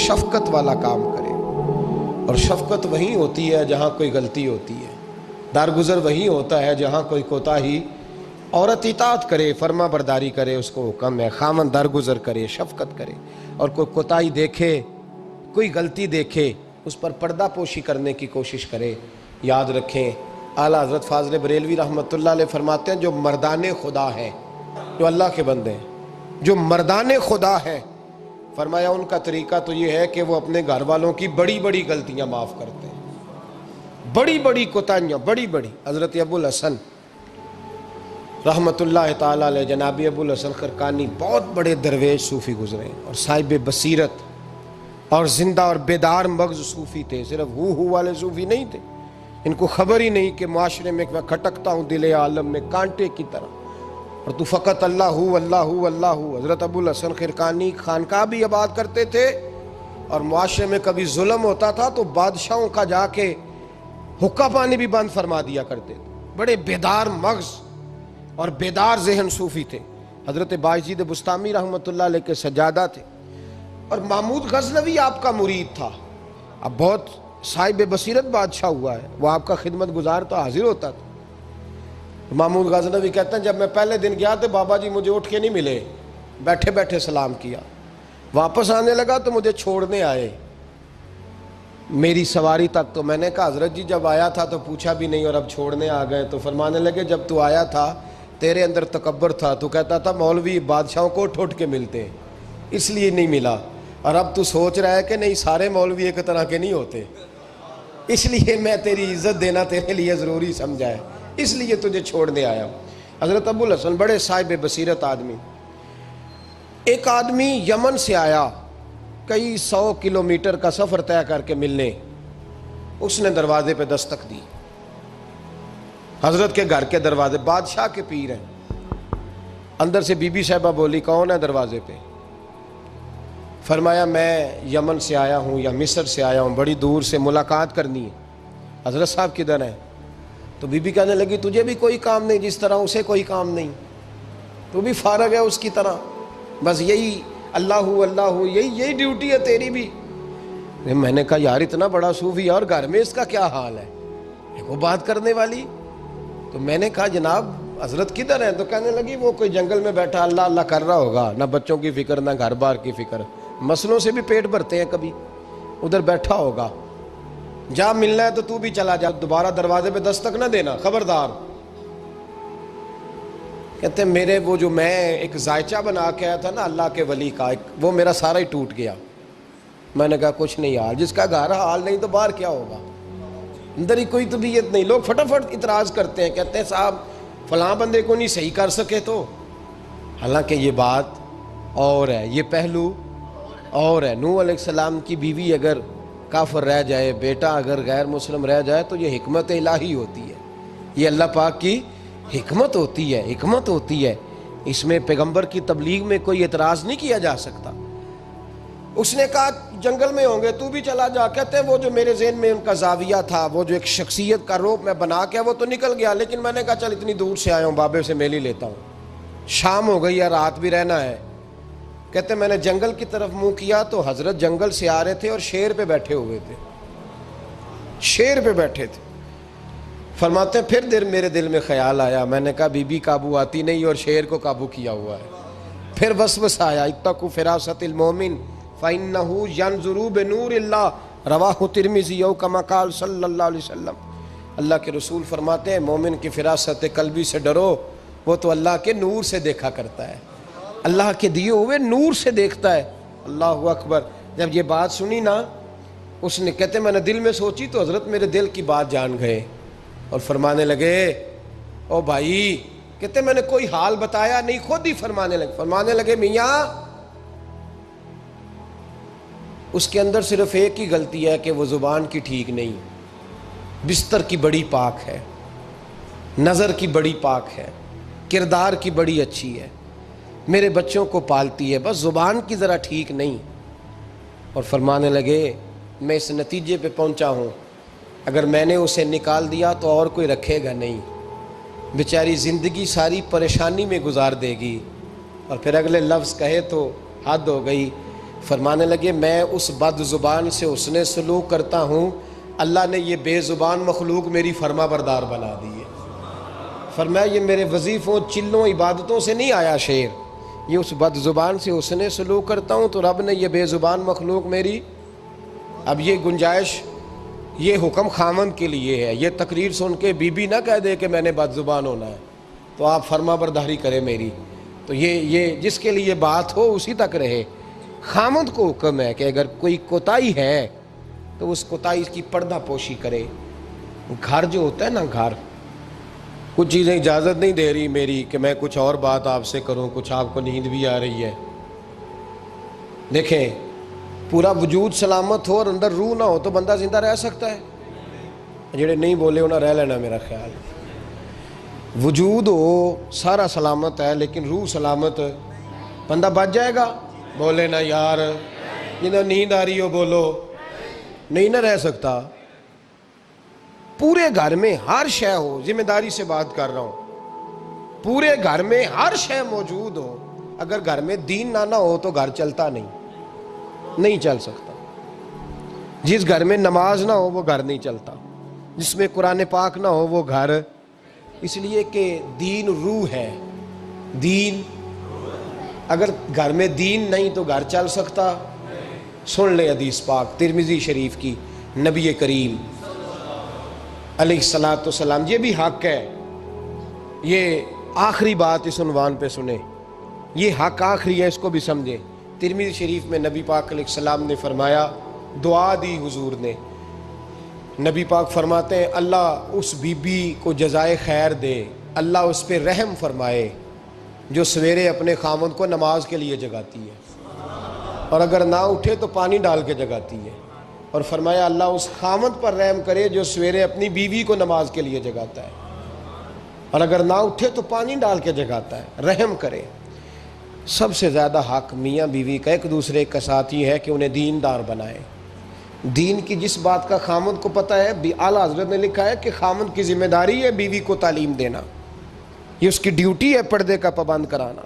شفقت والا کام کرے، اور شفقت وہیں ہوتی ہے جہاں کوئی غلطی ہوتی ہے، درگزر وہیں ہوتا ہے جہاں کوئی کوتاہی۔ عورت اطاعت کرے، فرما برداری کرے، اس کو حکم ہے، خامن درگزر کرے، شفقت کرے، اور کوئی کوتاہی دیکھے، کوئی غلطی دیکھے، اس پر پردہ پوشی کرنے کی کوشش کرے۔ یاد رکھیں، اعلیٰ حضرت فاضل بریلوی رحمۃ اللہ علیہ فرماتے ہیں جو مردان خدا ہیں، جو اللہ کے بندے ہیں، جو مردان خدا ہیں، فرمایا ان کا طریقہ تو یہ ہے کہ وہ اپنے گھر والوں کی بڑی بڑی غلطیاں معاف کرتے ہیں، بڑی بڑی کوتاہیاں، بڑی بڑی۔ حضرت ابو الحسن رحمۃ اللہ تعالی علیہ، جناب ابو الحسن خرقانی بہت بڑے درویش صوفی گزرے ہیں، اور صاحب بصیرت اور زندہ اور بیدار مغز صوفی تھے، صرف ہو والے صوفی نہیں تھے۔ ان کو خبر ہی نہیں کہ معاشرے میں میں کھٹکتا ہوں دل عالم میں کانٹے کی طرح، اور تو فقط اللہ ہو اللہ ہو اللہ ہو۔ حضرت ابو الحسن خرقانی خانقاہ بھی آباد کرتے تھے، اور معاشرے میں کبھی ظلم ہوتا تھا تو بادشاہوں کا جا کے حقہ پانی بھی بند فرما دیا کرتے تھے۔ بڑے بیدار مغز اور بیدار ذہن صوفی تھے۔ حضرت بایزید بسطامی رحمۃ اللہ علیہ کے سجادہ تھے، اور محمود غزنوی آپ کا مرید تھا۔ اب بہت صاحب بصیرت بادشاہ ہوا ہے، وہ آپ کا خدمت گزار تو حاضر ہوتا تھا۔ محمود غزنوی کہتے ہیں جب میں پہلے دن گیا تو بابا جی مجھے اٹھ کے نہیں ملے، بیٹھے بیٹھے سلام کیا، واپس آنے لگا تو مجھے چھوڑنے آئے میری سواری تک، تو میں نے کہا حضرت جی جب آیا تھا تو پوچھا بھی نہیں اور اب چھوڑنے آ گئے، تو فرمانے لگے جب تو آیا تھا تیرے اندر تکبر تھا، تو کہتا تھا مولوی بادشاہوں کو اٹھ کے ملتے ہیں اس لیے نہیں ملا، اور اب تو سوچ رہا ہے کہ نہیں سارے مولوی ایک طرح کے نہیں ہوتے، اس لیے میں تیری عزت دینا تیرے لیے ضروری سمجھا ہے، اس لیے تجھے چھوڑنے آیا ہوں۔ حضرت ابو الحسن بڑے صاحب بصیرت آدمی۔ ایک آدمی یمن سے آیا کئی 100 کلومیٹر کا سفر طے کر کے ملنے، اس نے دروازے پہ دستک دی، حضرت کے گھر کے دروازے، بادشاہ کے پیر ہیں۔ اندر سے بی بی صاحبہ بولی کون ہے دروازے پہ؟ فرمایا میں یمن سے آیا ہوں یا مصر سے آیا ہوں، بڑی دور سے ملاقات کرنی ہے۔ حضرت صاحب کدھر ہیں؟ تو بی بی کہنے لگی تجھے بھی کوئی کام نہیں جس طرح اسے کوئی کام نہیں، تو بھی فارغ ہے اس کی طرح، بس یہی اللہ اللہ یہی ڈیوٹی ہے تیری بھی۔ میں نے کہا یار اتنا بڑا صوفی اور گھر میں اس کا کیا حال ہے، وہ بات کرنے والی؟ تو میں نے کہا جناب حضرت کدھر ہیں؟ تو کہنے لگی وہ کوئی جنگل میں بیٹھا اللہ اللہ کر رہا ہوگا، نہ بچوں کی فکر نہ گھر بار کی فکر، مسئلوں سے بھی پیٹ بھرتے ہیں کبھی، ادھر بیٹھا ہوگا، جا ملنا ہے تو تو بھی چلا جا، دوبارہ دروازے پہ دستک نہ دینا خبردار۔ کہتے ہیں میرے وہ جو میں ایک ذائچہ بنا کے آیا تھا نا اللہ کے ولی کا، وہ میرا سارا ہی ٹوٹ گیا۔ میں نے کہا کچھ نہیں حال، جس کا گھر حال نہیں تو باہر کیا ہوگا، اندر ہی کوئی طبیعت نہیں۔ لوگ فٹافٹ اعتراض کرتے ہیں، کہتے ہیں صاحب فلاں بندے کو نہیں صحیح کر سکے تو، حالانکہ یہ بات اور ہے، یہ پہلو اور ہے۔ نوح علیہ السلام کی بیوی اگر کافر رہ جائے، بیٹا اگر غیر مسلم رہ جائے تو یہ حکمت الہی ہوتی ہے، یہ اللہ پاک کی حکمت ہوتی ہے، حکمت ہوتی ہے، اس میں پیغمبر کی تبلیغ میں کوئی اعتراض نہیں کیا جا سکتا۔ اس نے کہا جنگل میں ہوں گے تو بھی چلا جا۔ کہتے ہیں وہ جو میرے ذہن میں ان کا زاویہ تھا، وہ جو ایک شخصیت کا روپ میں بنا کے وہ تو نکل گیا، لیکن میں نے کہا چل اتنی دور سے آیا ہوں بابے سے میل ہی لیتا ہوں، شام ہو گئی ہے رات بھی رہنا ہے۔ کہتے ہیں میں نے جنگل کی طرف منہ کیا تو حضرت جنگل سے آ رہے تھے اور شیر پہ بیٹھے ہوئے تھے، شیر پہ بیٹھے تھے۔ فرماتے ہیں پھر میرے دل میں خیال آیا، میں نے کہا بی بی قابو آتی نہیں اور شیر کو قابو کیا ہوا ہے۔ پھر وسوسہ آیا اتقوا فراست المومن فإنه ينظر بنور اللہ، رواہ ترمذی او کما قال صلی اللہ علیہ وسلم۔ اللہ کے رسول فرماتے ہیں مومن کی فراست قلبی سے ڈرو، وہ تو اللہ کے نور سے دیکھا کرتا ہے، اللہ کے دیے ہوئے نور سے دیکھتا ہے۔ اللہ اکبر۔ جب یہ بات سنی نا، اس نے کہتے میں نے دل میں سوچی تو حضرت میرے دل کی بات جان گئے اور فرمانے لگے او بھائی، کہتے میں نے کوئی حال بتایا نہیں، خود ہی فرمانے لگے میاں اس کے اندر صرف ایک ہی غلطی ہے کہ وہ زبان کی ٹھیک نہیں، بستر کی بڑی پاک ہے، نظر کی بڑی پاک ہے، کردار کی بڑی اچھی ہے، میرے بچوں کو پالتی ہے، بس زبان کی ذرا ٹھیک نہیں۔ اور فرمانے لگے میں اس نتیجے پہ پہنچا ہوں اگر میں نے اسے نکال دیا تو اور کوئی رکھے گا نہیں، بیچاری زندگی ساری پریشانی میں گزار دے گی، اور پھر اگلے لفظ کہے تو حد ہو گئی، فرمانے لگے میں اس بد زبان سے حسن سلوک کرتا ہوں، اللہ نے یہ بے زبان مخلوق میری فرما بردار بنا دی ہے۔ فرمایا یہ میرے وظیفوں چلوں عبادتوں سے نہیں آیا شعر، یہ اس بد زبان سے حسن سلوک کرتا ہوں تو رب نے یہ بے زبان مخلوق میری۔ اب یہ گنجائش، یہ حکم خامند کے لیے ہے، یہ تقریر سن کے بی بی نہ کہہ دے کہ میں نے بد زبان ہونا ہے تو آپ فرما برداری کریں میری، تو یہ جس کے لیے بات ہو اسی تک رہے۔ خامند کو حکم ہے کہ اگر کوئی کوتاہی ہے تو اس کوتاہی کی پردہ پوشی کرے۔ گھر جو ہوتا ہے نا، گھر کچھ چیزیں اجازت نہیں دے رہی میری کہ میں کچھ اور بات آپ سے کروں، کچھ آپ کو نیند بھی آ رہی ہے۔ دیکھیں پورا وجود سلامت ہو اور اندر روح نہ ہو تو بندہ زندہ رہ سکتا ہے؟ جڑے نہیں بولے انہیں رہ لینا میرا خیال۔ وجود ہو سارا سلامت ہے لیکن روح سلامت، بندہ بچ جائے گا؟ بولے نا یار، جنہیں نیند آ رہی ہو بولو، نہیں نہ رہ سکتا۔ پورے گھر میں ہر شے ہو، ذمہ داری سے بات کر رہا ہوں، پورے گھر میں ہر شے موجود ہو، اگر گھر میں دین نہ ہو تو گھر چلتا نہیں چل سکتا۔ جس گھر میں نماز نہ ہو وہ گھر نہیں چلتا، جس میں قرآن پاک نہ ہو وہ گھر، اس لیے کہ دین روح ہے۔ دین، اگر گھر میں دین نہیں تو گھر چل سکتا؟ سن لے حدیث پاک ترمذی شریف کی، نبی کریم علیہ الصلاۃ والسلام، یہ بھی حق ہے، یہ آخری بات اس عنوان پہ سنیں، یہ حق آخری ہے، اس کو بھی سمجھیں۔ ترمذی شریف میں نبی پاک علیہ السلام نے فرمایا، دعا دی حضور نے، نبی پاک فرماتے ہیں اللہ اس بی بی کو جزائے خیر دے، اللہ اس پہ رحم فرمائے جو سویرے اپنے خاوند کو نماز کے لیے جگاتی ہے اور اگر نہ اٹھے تو پانی ڈال کے جگاتی ہے، اور فرمایا اللہ اس خاوند پر رحم کرے جو سویرے اپنی بیوی کو نماز کے لیے جگاتا ہے اور اگر نہ اٹھے تو پانی ڈال کے جگاتا ہے، رحم کرے۔ سب سے زیادہ حق میاں بیوی کا ایک دوسرے کا ساتھی ہے کہ انہیں دیندار بنائے۔ دین کی جس بات کا خامند کو پتہ ہے، اعلیٰ حضرت نے لکھا ہے کہ خامند کی ذمہ داری ہے بیوی کو تعلیم دینا، یہ اس کی ڈیوٹی ہے پردے کا پابند کرانا،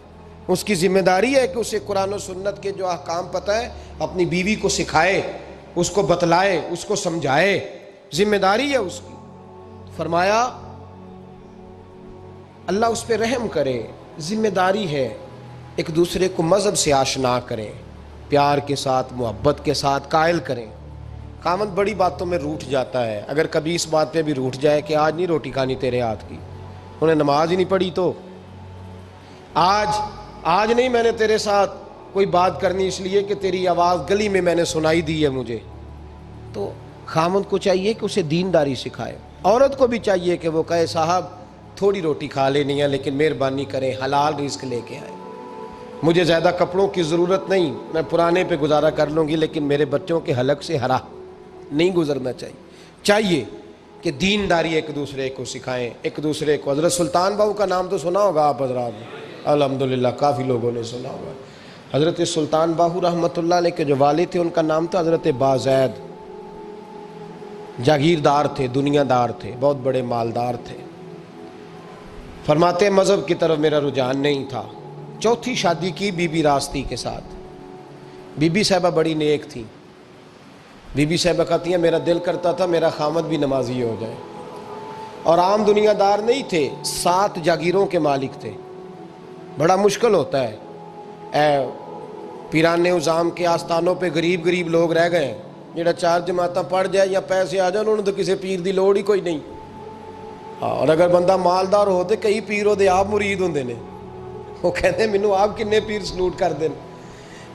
اس کی ذمہ داری ہے کہ اسے قرآن و سنت کے جو احکام پتہ ہے اپنی بیوی کو سکھائے، اس کو بتلائے، اس کو سمجھائے، ذمہ داری ہے اس کی۔ فرمایا اللہ اس پہ رحم کرے، ذمہ داری ہے، ایک دوسرے کو مذہب سے آشنا کریں، پیار کے ساتھ محبت کے ساتھ قائل کریں۔ خامند بڑی باتوں میں روٹھ جاتا ہے، اگر کبھی اس بات پہ بھی روٹھ جائے کہ آج نہیں روٹی کھانی تیرے ہاتھ کی، انہیں نماز ہی نہیں پڑھی تو آج نہیں میں نے تیرے ساتھ کوئی بات کرنی اس لیے کہ تیری آواز گلی میں نے سنائی دی ہے مجھے، تو خامند کو چاہیے کہ اسے دینداری سکھائے۔ عورت کو بھی چاہیے کہ وہ کہے صاحب تھوڑی روٹی کھا لینی ہے لیکن مہربانی کریں حلال رزق لے کے آئیں، مجھے زیادہ کپڑوں کی ضرورت نہیں، میں پرانے پہ گزارا کر لوں گی لیکن میرے بچوں کے حلق سے ہرا نہیں گزرنا چاہیے کہ دینداری ایک دوسرے کو سکھائیں، ایک دوسرے کو۔ حضرت سلطان باہو کا نام تو سنا ہوگا آپ حضرات نے، الحمدللہ کافی لوگوں نے سنا ہوگا۔ حضرت سلطان باہو رحمۃ اللہ علیہ کے جو والد تھے ان کا نام تھا حضرت بازید، جاگیردار تھے، دنیا دار تھے، بہت بڑے مالدار تھے۔ فرماتے مذہب کی طرف میرا رجحان نہیں تھا، چوتھی شادی کی بی بی راستی کے ساتھ۔ بی بی صاحبہ بڑی نیک تھی، بی بی صاحبہ کہتی ہیں میرا دل کرتا تھا میرا خامد بھی نمازی ہو جائے، اور عام دنیا دار نہیں تھے، 7 جاگیروں کے مالک تھے۔ بڑا مشکل ہوتا ہے، پیران نظام کے آستانوں پہ غریب لوگ رہ گئے ہیں، جڑا 4 جماعتاں پڑھ جائے یا پیسے آ جائیں انہوں نے تو کسی پیر دی لوڑ ہی کوئی نہیں، اور اگر بندہ مالدار ہو تو کئی پیر ہو دے آپ مرید ہوندے نے، وہ کہتے ہیں مینوں آپ کنے پیر سلوٹ کر دیں۔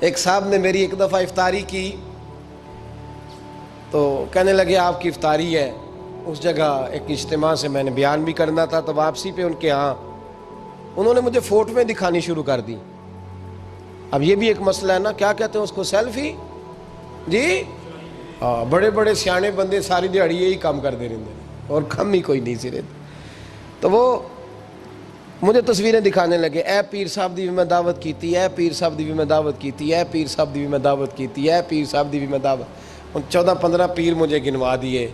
ایک صاحب نے میری ایک دفعہ افطاری کی تو کہنے لگے آپ کی افطاری ہے، اس جگہ ایک اجتماع سے میں نے بیان بھی کرنا تھا تو واپسی پہ ان کے ہاں انہوں نے مجھے فوٹویں دکھانی شروع کر دی۔ اب یہ بھی ایک مسئلہ ہے نا، کیا کہتے ہیں اس کو، سیلفی جی، بڑے بڑے سیانے بندے ساری دیہڑی یہی کام کر دے رہے اور کم ہی کوئی نہیں سرے، تو وہ مجھے تصویریں دکھانے لگے، اے پیر صاحب دی بھی میں دعوت کیتی، اے پیر صاحب دی بھی میں دعوت کیتی، اے پیر صاحب دی بھی میں دعوت کیتی، اے پیر صاحب دی بھی میں دعوت، ان 14-15 پیر مجھے گنوا دیے۔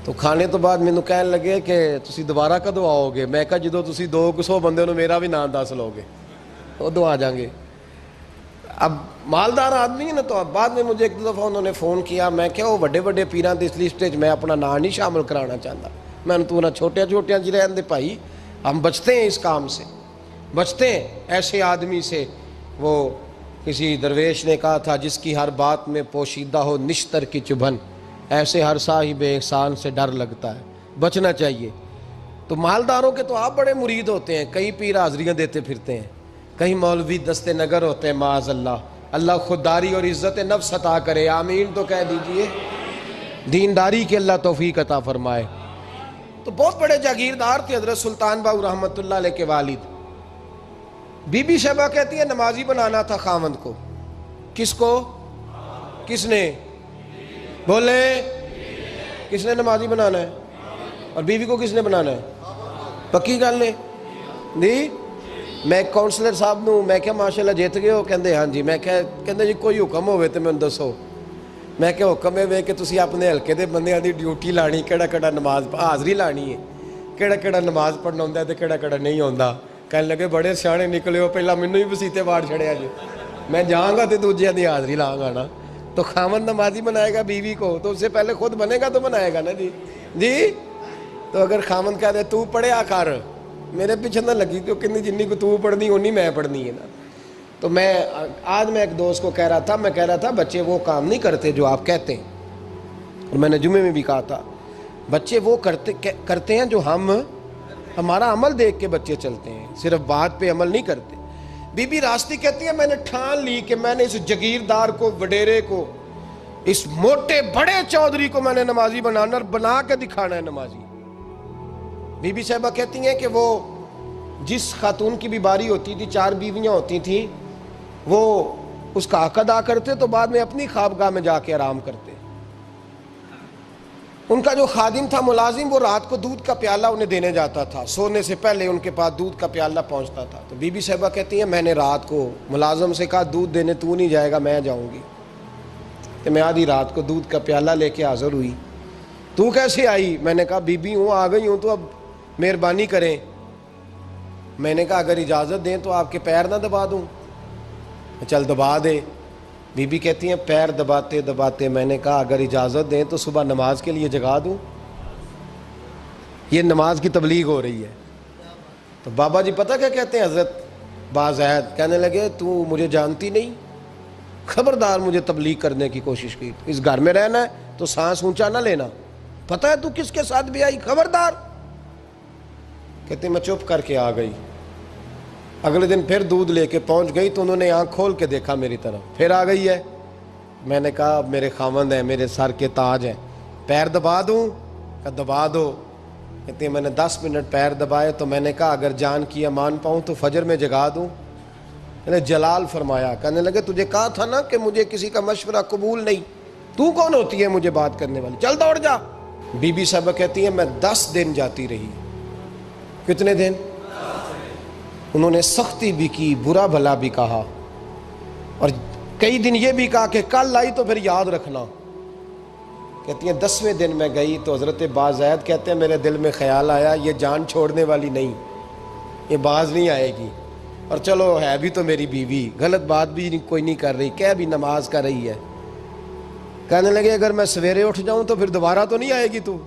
تو کھانے تو بعد مینوں کہنے لگے کہ تسی دوبارہ کدو آؤ گے؟ میں کہا جدو تسی 200 بندے نو میرا بھی نام دس لو گے ادو آ جاؤں گے۔ اب مالدار آدمی ہے نا، تو اب بعد میں مجھے ایک دفعہ انہوں نے فون کیا، میں کیا وہ بڑے بڑے پیران اس لسٹ میں اپنا نام نہیں شامل کرانا چاہتا، میں نے تو نہ چھوٹے چھوٹے جی رہن دے بھائی، ہم بچتے ہیں اس کام سے، بچتے ہیں ایسے آدمی سے۔ وہ کسی درویش نے کہا تھا، جس کی ہر بات میں پوشیدہ ہو نشتر کی چبھن، ایسے ہر صاحب احسان سے ڈر لگتا ہے، بچنا چاہیے۔ تو مالداروں کے تو آپ بڑے مرید ہوتے ہیں، کئی پیر حاضریاں دیتے پھرتے ہیں، کہیں مولوی دست نگر ہوتے ہیں، معاذ اللہ، اللہ خودداری اور عزت نفس عطا کرے، آمین تو کہہ دیجئے، دینداری کے اللہ توفیق عطا فرمائے۔ تو بہت بڑے جاگیردار تھے حضرت سلطان باہو رحمۃ اللہ علیہ کے والد۔ بی بی شیبہ کہتی ہے نمازی بنانا تھا خاوند کو۔ کس کو؟ کس نے؟ بولے، کس نے نمازی بنانا ہے؟ اور بیوی کو کس نے بنانا ہے؟ پکی گل نے جی؟ میں ایک کونسلر صاحب نوں میں کہا ماشاءاللہ جیت گئے ہو؟ کہندے ہاں جی۔ میں کہندے جی کوئی حکم ہوئے تو مینوں دسو۔ میں کہ حکم ہے کہ تسی اپنے ہلکے دے بندیاں دی ڈیوٹی لانی، کیڑا نماز حاضری لانی ہے، کیڑا نماز پڑھنا ہوندا ہے تے کیڑا نہیں ہوندا۔ کہنے لگے بڑے سیانے نکلے ہو، پہلا مینوں ہی وسیتے واڑ چھڑیا جی، میں جاؤں گا تے دوجیاں دی حاضری لاں گا نا۔ تو خاوند نمازی بنائے گا بیوی کو تو اس سے پہلے خود بنے گا تو بنائے گا نا جی۔ جی تو اگر خاوند کہہ دے تو پڑھیا کر، میرے پیچھے نہ لگی، تو کتنی جنی کو تو پڑھنی اونی میں پڑھنی ہے نا۔ تو میں آج میں ایک دوست کو کہہ رہا تھا بچے وہ کام نہیں کرتے جو آپ کہتے ہیں، اور میں نے جمعے میں بھی کہا تھا بچے وہ کرتے ہیں جو ہمارا عمل دیکھ کے بچے چلتے ہیں، صرف بات پہ عمل نہیں کرتے۔ بی بی راستی کہتی ہے میں نے ٹھان لی کہ میں نے اس جگیردار کو، وڈیرے کو، اس موٹے بڑے چودھری کو میں نے نمازی بنانا اور بنا کے دکھانا ہے نمازی۔ بی بی صاحبہ کہتی ہیں کہ وہ جس خاتون کی بھی باری ہوتی تھی، 4 بیویاں ہوتی تھیں، وہ اس کا حق ادا کرتے تو بعد میں اپنی خوابگاہ میں جا کے آرام کرتے۔ ان کا جو خادم تھا ملازم، وہ رات کو دودھ کا پیالہ انہیں دینے جاتا تھا، سونے سے پہلے ان کے پاس دودھ کا پیالہ پہنچتا تھا۔ تو بی بی صاحبہ کہتی ہیں میں نے رات کو ملازم سے کہا دودھ دینے تو نہیں جائے گا، میں جاؤں گی۔ تو میں آدھی رات کو دودھ کا پیالہ لے کے حاضر ہوئی۔ تو کیسے آئی؟ میں نے کہا بی بی ہوں، آ گئی ہوں، تو اب مہربانی کریں۔ میں نے کہا اگر اجازت دیں تو آپ کے پیر نہ دبا دوں؟ چل دبا دے۔ بی بی کہتی ہیں پیر دباتے دباتے میں نے کہا اگر اجازت دیں تو صبح نماز کے لیے جگا دوں؟ یہ نماز کی تبلیغ ہو رہی ہے۔ تو بابا جی پتہ کیا کہتے ہیں حضرت بازید؟ کہنے لگے تو مجھے جانتی نہیں، خبردار مجھے تبلیغ کرنے کی کوشش کی، اس گھر میں رہنا ہے تو سانس اونچا نہ لینا، پتہ ہے تو کس کے ساتھ بھی آئی، خبردار۔ کہتے میں چپ کر کے آ گئی۔ اگلے دن پھر دودھ لے کے پہنچ گئی تو انہوں نے آنکھ کھول کے دیکھا میری طرف، پھر آ گئی ہے۔ میں نے کہا میرے خاوند ہیں، میرے سر کے تاج ہیں، پیر دبا دوں؟ کہ دبا دو۔ کہتے ہیں میں نے 10 منٹ پیر دبائے تو میں نے کہا اگر جان کی امان پاؤں تو فجر میں جگا دوں؟ میں نے جلال فرمایا۔ کہنے لگے تجھے کہا تھا نا کہ مجھے کسی کا مشورہ قبول نہیں، تو کون ہوتی ہے مجھے بات کرنے والی، چل دوڑ جا۔ بی بی صاحبہ کہتی ہیں میں 10 دن جاتی رہی۔ کتنے دن؟ انہوں نے سختی بھی کی، برا بھلا بھی کہا، اور کئی دن یہ بھی کہا کہ کل آئی تو پھر یاد رکھنا۔ کہتی ہیں 10ویں دن میں گئی تو حضرت بازید کہتے ہیں میرے دل میں خیال آیا یہ جان چھوڑنے والی نہیں، یہ باز نہیں آئے گی، اور چلو ہے بھی تو میری بیوی، غلط بات بھی کوئی نہیں کر رہی، کہہ بھی نماز کر رہی ہے۔ کہنے لگے اگر میں سویرے اٹھ جاؤں تو پھر دوبارہ تو نہیں آئے گی، تو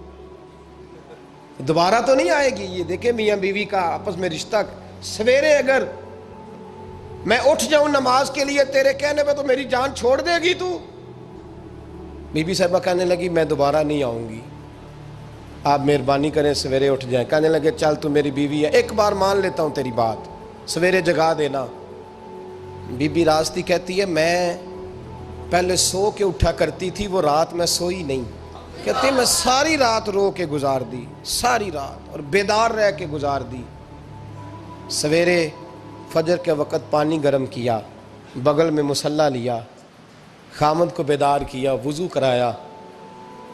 دوبارہ تو نہیں آئے گی۔ یہ دیکھیں میاں بیوی کا آپس میں رشتہ، سویرے اگر میں اٹھ جاؤں نماز کے لیے تیرے کہنے پہ تو میری جان چھوڑ دے گی تو؟ بی بی صاحبہ کہنے لگی میں دوبارہ نہیں آؤں گی، آپ مہربانی کریں سویرے اٹھ جائیں۔ کہنے لگے چل تو میری بیوی ہے، ایک بار مان لیتا ہوں تیری بات، سویرے جگا دینا۔ بی بی راستی کہتی ہے میں پہلے سو کے اٹھا کرتی تھی، وہ رات میں سوئی نہیں، کہتی ہے میں ساری رات رو کے گزار دی، ساری رات، اور بیدار رہ کے گزار دی۔ سویرے فجر کے وقت پانی گرم کیا، بغل میں مصلی لیا، خامد کو بیدار کیا، وضو کرایا،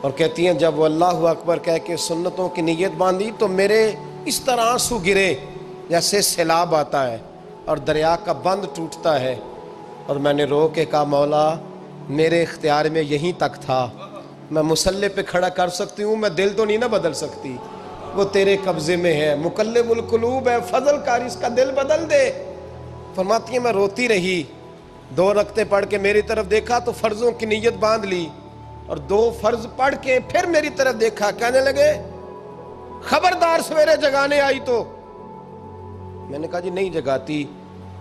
اور کہتی ہیں جب وہ اللہ اکبر کہہ کے سنتوں کی نیت باندھی تو میرے اس طرح آنسو گرے جیسے سیلاب آتا ہے اور دریا کا بند ٹوٹتا ہے، اور میں نے رو کے کہا مولا میرے اختیار میں یہیں تک تھا، میں مصلی پہ کھڑا کر سکتی ہوں، میں دل تو نہیں نہ بدل سکتی، وہ تیرے قبضے میں ہے، مقلب القلوب ہے، فضل کر اس کا دل بدل دے۔ فرماتی ہیں میں روتی رہی، 2 رکعتیں پڑھ کے میری طرف دیکھا تو فرضوں کی نیت باندھ لی، اور 2 فرض پڑھ کے پھر میری طرف دیکھا، کہنے لگے خبردار سویرے جگانے آئی تو۔ میں نے کہا جی نہیں جگاتی۔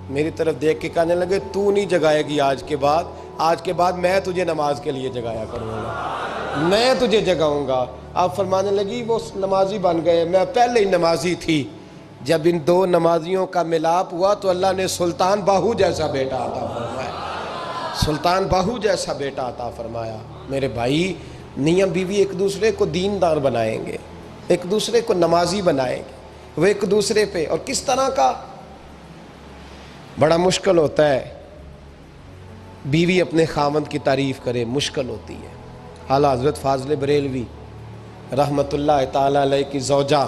میری طرف دیکھ کے کہنے لگے تو نہیں جگائے گی آج کے بعد میں تجھے نماز کے لیے جگایا کروں گا، میں تجھے جگاؤں گا۔ آپ فرمانے لگی وہ نمازی بن گئے، میں پہلے ہی نمازی تھی۔ جب ان 2 نمازیوں کا ملاپ ہوا تو اللہ نے سلطان باہو جیسا بیٹا عطا فرمایا، سلطان باہو جیسا بیٹا عطا فرمایا۔ میرے بھائی، میاں بیوی ایک دوسرے کو دیندار بنائیں گے، ایک دوسرے کو نمازی بنائیں گے، وہ ایک دوسرے پہ، اور کس طرح کا؟ بڑا مشکل ہوتا ہے بیوی اپنے خاوند کی تعریف کرے، مشکل ہوتی ہے۔ اعلیٰ حضرت فاضل بریلوی رحمۃ اللہ تعالیٰ علیہ کی زوجہ،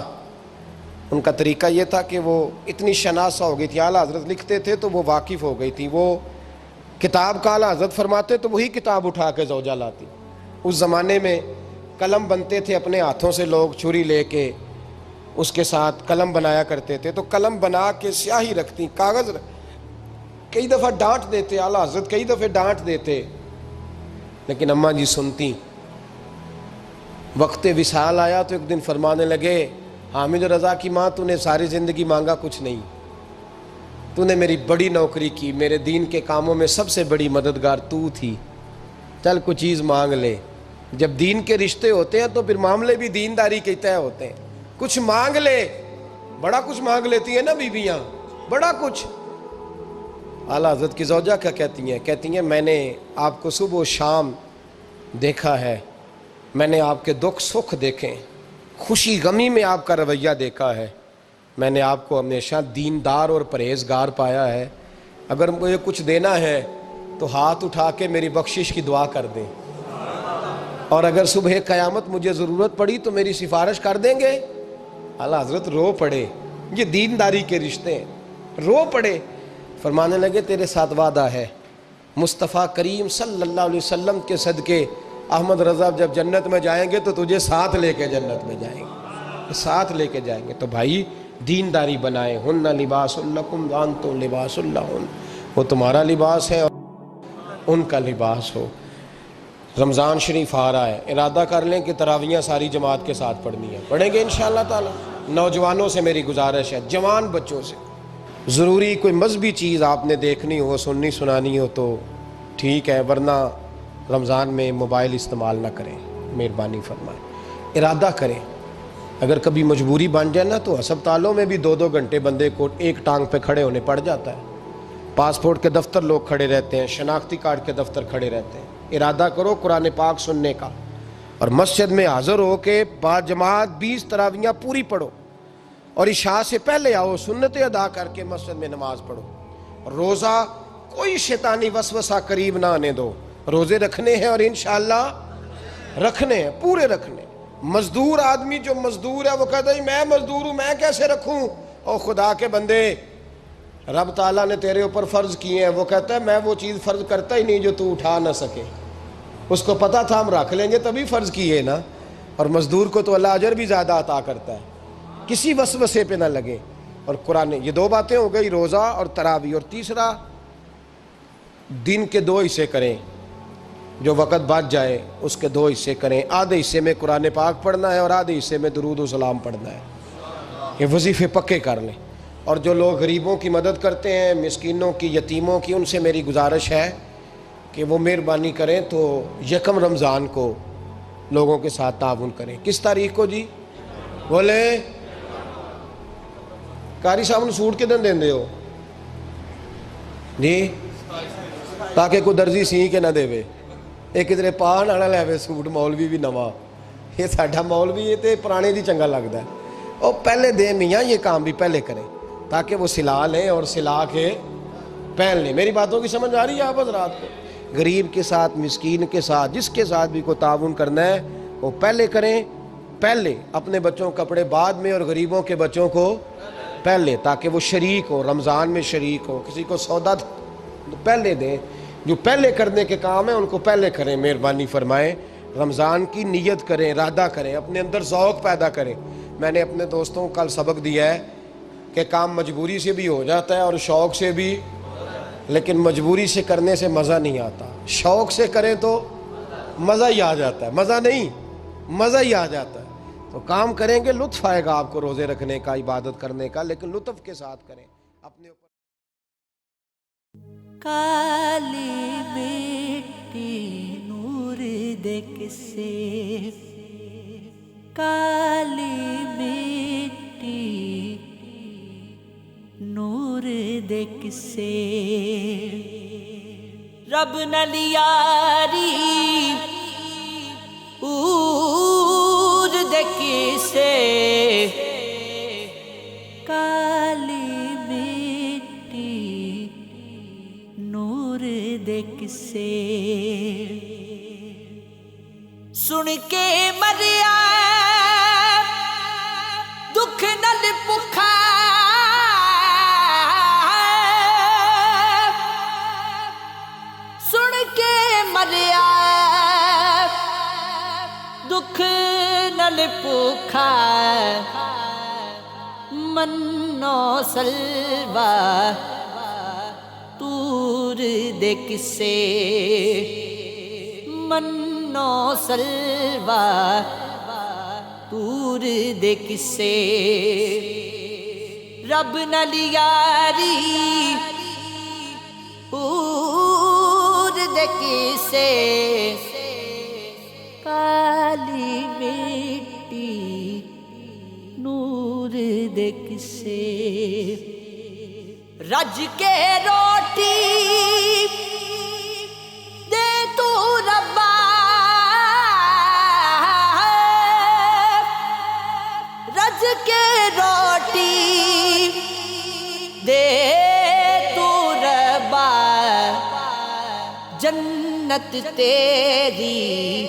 ان کا طریقہ یہ تھا کہ وہ اتنی شناسہ ہو گئی تھی، اعلیٰ حضرت لکھتے تھے تو وہ واقف ہو گئی تھی، وہ کتاب کا اعلیٰ حضرت فرماتے تو وہی کتاب اٹھا کے زوجہ لاتی۔ اس زمانے میں قلم بنتے تھے اپنے ہاتھوں سے، لوگ چھری لے کے اس کے ساتھ قلم بنایا کرتے تھے، تو قلم بنا کے سیاہی رکھتی، کاغذ کئی دفعہ ڈانٹ دیتے، اعلیٰ حضرت کئی دفعہ ڈانٹ دیتے، لیکن اماں جی سنتی۔ وقت وصال آیا تو ایک دن فرمانے لگے حامد رضا کی ماں، تو نے ساری زندگی مانگا کچھ نہیں، تو نے میری بڑی نوکری کی، میرے دین کے کاموں میں سب سے بڑی مددگار تو تھی، چل کچھ چیز مانگ لے۔ جب دین کے رشتے ہوتے ہیں تو پھر معاملے بھی دینداری کے طے ہوتے ہیں، کچھ مانگ لے۔ بڑا کچھ مانگ لیتی ہیں نا بیویاں، بڑا کچھ۔ اعلیٰ حضرت کی زوجہ کیا کہتی ہیں میں نے آپ کو صبح و شام دیکھا ہے، میں نے آپ کے دکھ سکھ دیکھے، خوشی غمی میں آپ کا رویہ دیکھا ہے، میں نے آپ کو ہمیشہ دیندار اور پرہیزگار پایا ہے، اگر مجھے کچھ دینا ہے تو ہاتھ اٹھا کے میری بخشش کی دعا کر دیں، اور اگر صبح قیامت مجھے ضرورت پڑی تو میری سفارش کر دیں گے۔ اعلیٰ حضرت رو پڑے، یہ دینداری کے رشتے ہیں، رو پڑے۔ فرمانے لگے تیرے ساتھ وعدہ ہے، مصطفیٰ کریم صلی اللہ علیہ وسلم کے صدقے احمد رضا جب جنت میں جائیں گے تو تجھے ساتھ لے کے جنت میں جائیں گے، ساتھ لے کے جائیں گے۔ تو بھائی دینداری بنائیں، ہن لباس لکم وانتم لباس لہن، وہ تمہارا لباس ہے اور ان کا لباس ہو۔ رمضان شریف آ رہا ہے، ارادہ کر لیں کہ تراویحیں ساری جماعت کے ساتھ پڑھنی ہے، پڑھیں گے انشاءاللہ تعالی۔ نوجوانوں سے میری گزارش ہے، جوان بچوں سے، ضروری کوئی مذہبی چیز آپ نے دیکھنی ہو، سننی سنانی ہو تو ٹھیک ہے، ورنہ رمضان میں موبائل استعمال نہ کریں، مہربانی فرمائیں، ارادہ کریں۔ اگر کبھی مجبوری بن جائے نا تو ہسپتالوں میں بھی 2 گھنٹے بندے کو ایک ٹانگ پہ کھڑے ہونے پڑ جاتا ہے، پاسپورٹ کے دفتر لوگ کھڑے رہتے ہیں، شناختی کارڈ کے دفتر کھڑے رہتے ہیں۔ ارادہ کرو قرآن پاک سننے کا، اور مسجد میں حاضر ہو کے با جماعت 20 تراویحیں پوری پڑھو، اور عشاء سے پہلے آؤ، سنتیں ادا کر کے مسجد میں نماز پڑھو۔ روزہ کوئی شیطانی وسوسہ قریب نہ آنے دو، روزے رکھنے ہیں اور انشاءاللہ رکھنے ہیں، پورے رکھنے۔ مزدور آدمی جو مزدور ہے وہ کہتا ہے میں مزدور ہوں، میں کیسے رکھوں؟ او خدا کے بندے، رب تعالیٰ نے تیرے اوپر فرض کیے ہیں، وہ کہتا ہے میں وہ چیز فرض کرتا ہی نہیں جو تو اٹھا نہ سکے، اس کو پتا تھا ہم رکھ لیں گے تبھی فرض کیے نا، اور مزدور کو تو اللہ اجر بھی زیادہ عطا کرتا ہے، کسی وسوسے پہ نہ لگے۔ اور قرآن، یہ 2 باتیں ہو گئی، روزہ اور تراویح، اور تیسرا دن کے 2 حصے کریں، جو وقت بچ جائے اس کے 2 حصے کریں، آدھے حصے میں قرآن پاک پڑھنا ہے اور آدھے حصے میں درود و سلام پڑھنا ہے، یہ وظیفے پکے کر لیں۔ اور جو لوگ غریبوں کی مدد کرتے ہیں، مسکینوں کی، یتیموں کی، ان سے میری گزارش ہے کہ وہ مہربانی کریں تو 1 رمضان کو لوگوں کے ساتھ تعاون کریں۔ کس تاریخ کو جی؟ بولے قاری صاحب نے سوٹ کدن دین دے ہو جی، تاکہ کوئی درزی سی کے نہ دے وے، ایک ادھر پا نہ لے وے سوٹ، مولوی بھی نواں، یہ ساڈا مولوی یہ تے پرانے دی چنگا لگتا ہے، اور پہلے دے میاں یہ کام بھی پہلے کریں تاکہ وہ سلا لیں اور سلا کے پہن لیں۔ میری باتوں کی سمجھ آ رہی ہے آپ حضرات کو؟ غریب کے ساتھ، مسکین کے ساتھ، جس کے ساتھ بھی کو تعاون کرنا ہے وہ پہلے کریں، پہلے اپنے بچوں کپڑے بعد میں، اور غریبوں کے بچوں کو پہلے، تاکہ وہ شریک ہو، رمضان میں شریک ہو، کسی کو سودا پہلے دیں، جو پہلے کرنے کے کام ہیں ان کو پہلے کریں، مہربانی فرمائیں۔ رمضان کی نیت کریں، ارادہ کریں، اپنے اندر ذوق پیدا کریں۔ میں نے اپنے دوستوں کو کل سبق دیا ہے کہ کام مجبوری سے بھی ہو جاتا ہے اور شوق سے بھی لیکن مجبوری سے کرنے سے مزہ نہیں آتا. شوق سے کریں تو مزہ ہی آ جاتا ہے. مزہ نہیں، مزہ ہی آ جاتا ہے. تو کام کریں گے، لطف آئے گا آپ کو روزے رکھنے کا، عبادت کرنے کا، لیکن لطف کے ساتھ کریں. اپنے اوپر کالی مٹی نور دے کسے، کالی مٹی نور دے کسے، رب نال یاری اور دے کسے، کالی مٹی نور دے کسے، سن کے مریا دکھ نال بھکھا، سن کے مریا دکھ نال بھکھا، منو سلوا تور دے کسے، منو سلوا تور دے کسے، رب نال یاری اور دے کسے، کالی مٹی نور دے کسے، رج کے روٹی دے تو ربا، رج کے روٹی دے تو ربا، جنت تیری